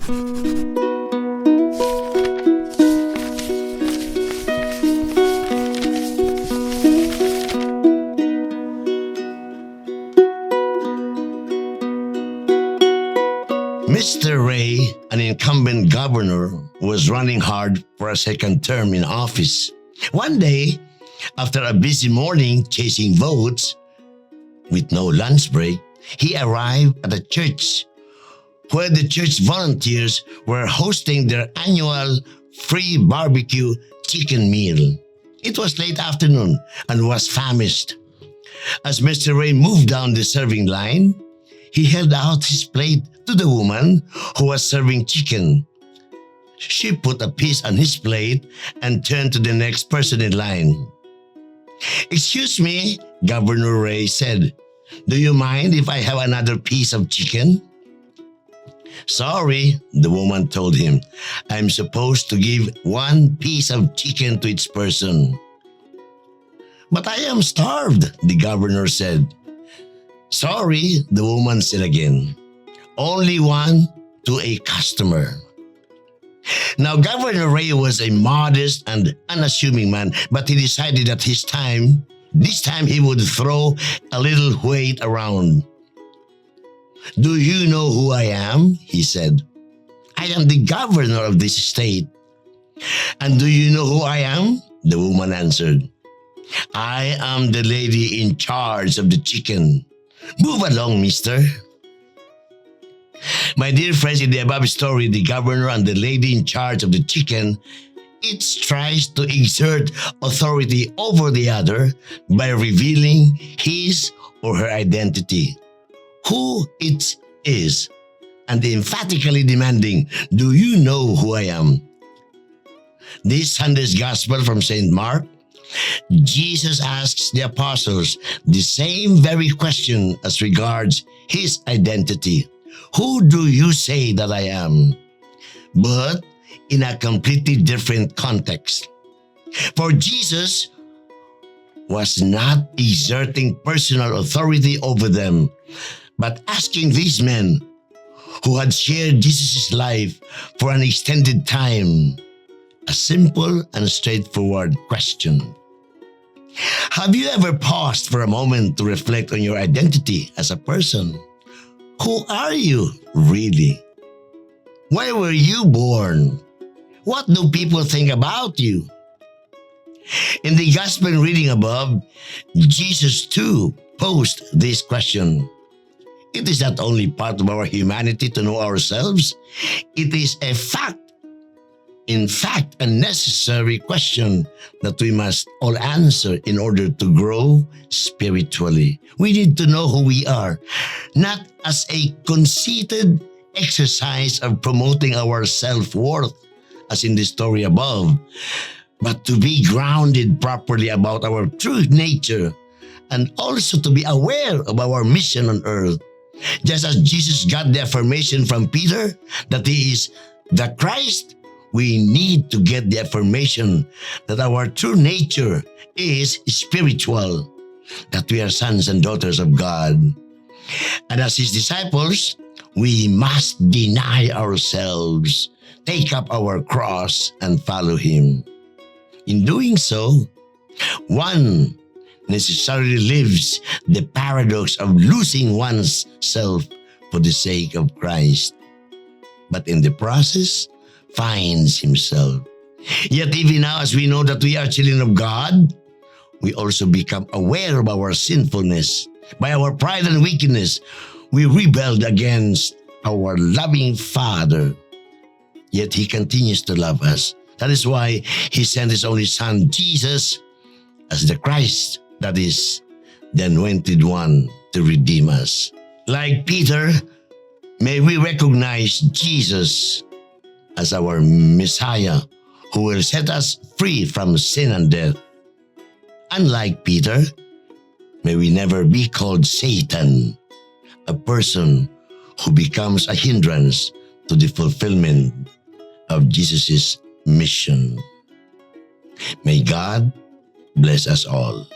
Mr. Rey, an incumbent governor, was running hard for a second term in office. One day, after a busy morning chasing votes, with no lunch break, he arrived at a church where the church volunteers were hosting their annual free barbecue chicken meal. It was late afternoon and was famished. As Mr. Rey moved down the serving line, he held out his plate to the woman who was serving chicken. She put a piece on his plate and turned to the next person in line. "Excuse me," Governor Rey said. "Do you mind if I have another piece of chicken?" "Sorry," the woman told him. "I'm supposed to give one piece of chicken to each person." "But I am starved," the governor said. "Sorry," the woman said again. "Only one to a customer." Now, Governor Rey was a modest and unassuming man, but he decided that this time he would throw a little weight around. "Do you know who I am?" he said. "I am the governor of this state." "And do you know who I am?" the woman answered. "I am the lady in charge of the chicken. Move along, mister." My dear friends, in the above story, the governor and the lady in charge of the chicken each tries to exert authority over the other by revealing his or her identity, who it is, and emphatically demanding, "Do you know who I am?" This Sunday's Gospel from St. Mark, Jesus asks the apostles the same very question as regards his identity. "Who do you say that I am?" But in a completely different context. For Jesus was not exerting personal authority over them, but asking these men who had shared Jesus' life for an extended time a simple and straightforward question. Have you ever paused for a moment to reflect on your identity as a person? Who are you really? Where were you born? What do people think about you? In the gospel reading above, Jesus too posed this question. It is not only part of our humanity to know ourselves, it is a fact. In fact, a necessary question that we must all answer in order to grow spiritually. We need to know who we are, not as a conceited exercise of promoting our self-worth, as in the story above, but to be grounded properly about our true nature and also to be aware of our mission on earth. Just as Jesus got the affirmation from Peter that he is the Christ, we need to get the affirmation that our true nature is spiritual, that we are sons and daughters of God. And as his disciples, we must deny ourselves, take up our cross, and follow him. In doing so, one necessarily lives the paradox of losing one's self for the sake of Christ, but in the process, finds himself. Yet even now, as we know that we are children of God, we also become aware of our sinfulness. By our pride and wickedness, we rebelled against our loving Father. Yet he continues to love us. That is why he sent his only Son, Jesus, as the Christ, that is, the anointed one, to redeem us. Like Peter, may we recognize Jesus as our Messiah, who will set us free from sin and death. Unlike Peter, may we never be called Satan, a person who becomes a hindrance to the fulfillment of Jesus' mission. May God bless us all.